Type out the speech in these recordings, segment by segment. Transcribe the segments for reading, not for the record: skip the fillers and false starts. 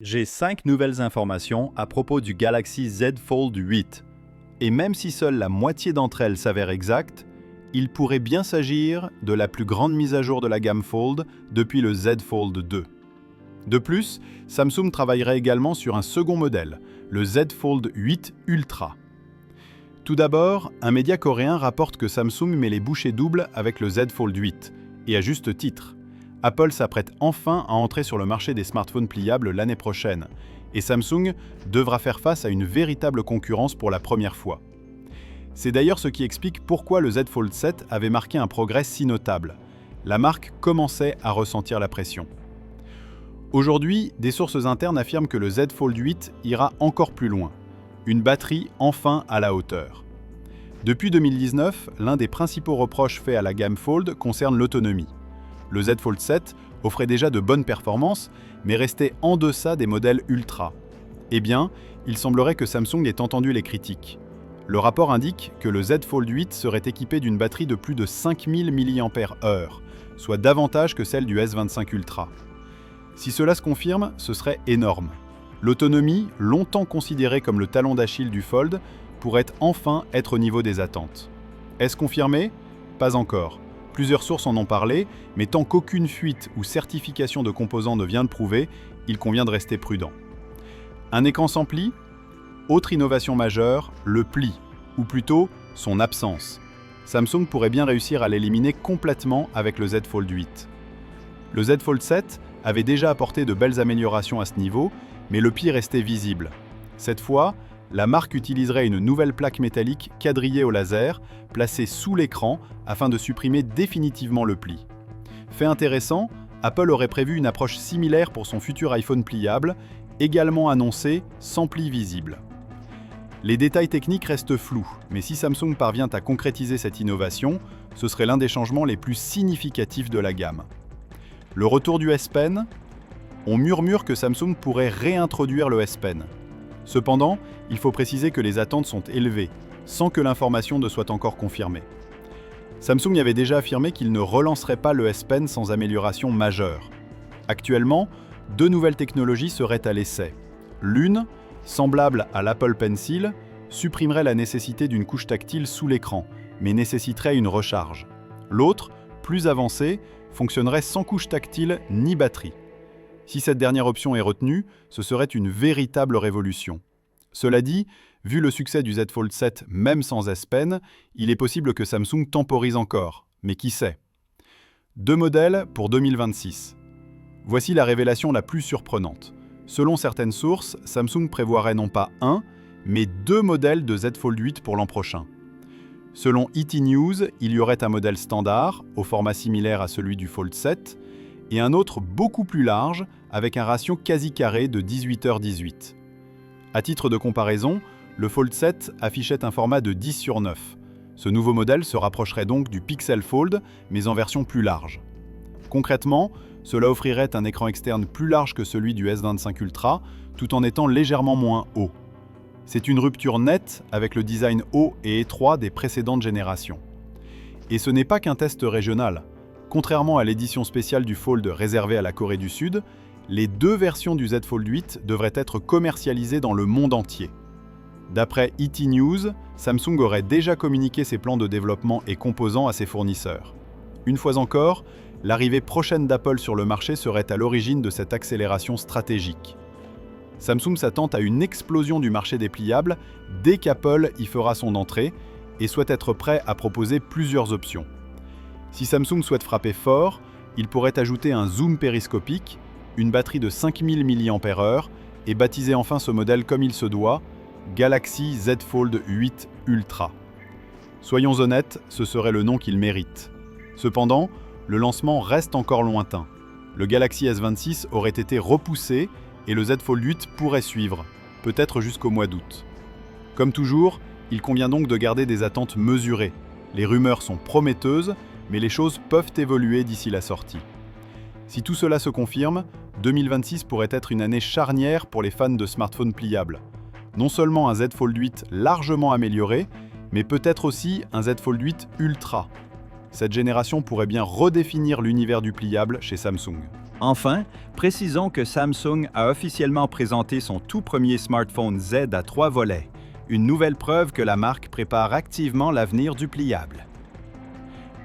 J'ai 5 nouvelles informations à propos du Galaxy Z Fold 8. Et même si seule la moitié d'entre elles s'avère exacte, il pourrait bien s'agir de la plus grande mise à jour de la gamme Fold depuis le Z Fold 2. De plus, Samsung travaillerait également sur un second modèle, le Z Fold 8 Ultra. Tout d'abord, un média coréen rapporte que Samsung met les bouchées doubles avec le Z Fold 8, et à juste titre. Apple s'apprête enfin à entrer sur le marché des smartphones pliables l'année prochaine, et Samsung devra faire face à une véritable concurrence pour la première fois. C'est d'ailleurs ce qui explique pourquoi le Z Fold 7 avait marqué un progrès si notable. La marque commençait à ressentir la pression. Aujourd'hui, des sources internes affirment que le Z Fold 8 ira encore plus loin. Une batterie enfin à la hauteur. Depuis 2019, l'un des principaux reproches faits à la gamme Fold concerne l'autonomie. Le Z Fold 7 offrait déjà de bonnes performances, mais restait en deçà des modèles Ultra. Eh bien, il semblerait que Samsung ait entendu les critiques. Le rapport indique que le Z Fold 8 serait équipé d'une batterie de plus de 5000 mAh, soit davantage que celle du S25 Ultra. Si cela se confirme, ce serait énorme. L'autonomie, longtemps considérée comme le talon d'Achille du Fold, pourrait enfin être au niveau des attentes. Est-ce confirmé? Pas encore. Plusieurs sources en ont parlé, mais tant qu'aucune fuite ou certification de composants ne vient de prouver, il convient de rester prudent. Un écran sans pli? Autre innovation majeure, le pli, ou plutôt son absence. Samsung pourrait bien réussir à l'éliminer complètement avec le Z Fold 8. Le Z Fold 7 avait déjà apporté de belles améliorations à ce niveau, mais le pli restait visible. Cette fois, la marque utiliserait une nouvelle plaque métallique quadrillée au laser, placée sous l'écran afin de supprimer définitivement le pli. Fait intéressant, Apple aurait prévu une approche similaire pour son futur iPhone pliable, également annoncé sans pli visible. Les détails techniques restent flous, mais si Samsung parvient à concrétiser cette innovation, ce serait l'un des changements les plus significatifs de la gamme. Le retour du S Pen? On murmure que Samsung pourrait réintroduire le S Pen. Cependant, il faut préciser que les attentes sont élevées, sans que l'information ne soit encore confirmée. Samsung avait déjà affirmé qu'il ne relancerait pas le S Pen sans amélioration majeure. Actuellement, 2 nouvelles technologies seraient à l'essai. L'une, semblable à l'Apple Pencil, supprimerait la nécessité d'une couche tactile sous l'écran, mais nécessiterait une recharge. L'autre, plus avancée, fonctionnerait sans couche tactile ni batterie. Si cette dernière option est retenue, ce serait une véritable révolution. Cela dit, vu le succès du Z Fold 7 même sans S Pen, il est possible que Samsung temporise encore, mais qui sait. 2 modèles pour 2026. Voici la révélation la plus surprenante. Selon certaines sources, Samsung prévoirait non pas 1, mais 2 modèles de Z Fold 8 pour l'an prochain. Selon ET News, il y aurait un modèle standard, au format similaire à celui du Fold 7, et un autre beaucoup plus large, avec un ratio quasi carré de 18h18. À titre de comparaison, le Fold 7 affichait un format de 10/9. Ce nouveau modèle se rapprocherait donc du Pixel Fold, mais en version plus large. Concrètement, cela offrirait un écran externe plus large que celui du S25 Ultra, tout en étant légèrement moins haut. C'est une rupture nette avec le design haut et étroit des précédentes générations. Et ce n'est pas qu'un test régional. Contrairement à l'édition spéciale du Fold réservée à la Corée du Sud, les 2 versions du Z Fold 8 devraient être commercialisées dans le monde entier. D'après ET News, Samsung aurait déjà communiqué ses plans de développement et composants à ses fournisseurs. Une fois encore, l'arrivée prochaine d'Apple sur le marché serait à l'origine de cette accélération stratégique. Samsung s'attend à une explosion du marché des pliables dès qu'Apple y fera son entrée et souhaite être prêt à proposer plusieurs options. Si Samsung souhaite frapper fort, il pourrait ajouter un zoom périscopique, une batterie de 5000 mAh et baptiser enfin ce modèle comme il se doit, Galaxy Z Fold 8 Ultra. Soyons honnêtes, ce serait le nom qu'il mérite. Cependant, le lancement reste encore lointain. Le Galaxy S26 aurait été repoussé et le Z Fold 8 pourrait suivre, peut-être jusqu'au mois d'août. Comme toujours, il convient donc de garder des attentes mesurées. Les rumeurs sont prometteuses, mais les choses peuvent évoluer d'ici la sortie. Si tout cela se confirme, 2026 pourrait être une année charnière pour les fans de smartphones pliables. Non seulement un Z Fold 8 largement amélioré, mais peut-être aussi un Z Fold 8 Ultra. Cette génération pourrait bien redéfinir l'univers du pliable chez Samsung. Enfin, précisons que Samsung a officiellement présenté son tout premier smartphone Z à 3 volets, une nouvelle preuve que la marque prépare activement l'avenir du pliable.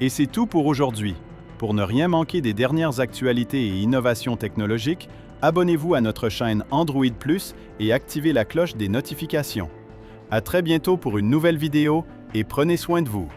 Et c'est tout pour aujourd'hui. Pour ne rien manquer des dernières actualités et innovations technologiques, abonnez-vous à notre chaîne Android Plus et activez la cloche des notifications. À très bientôt pour une nouvelle vidéo et prenez soin de vous.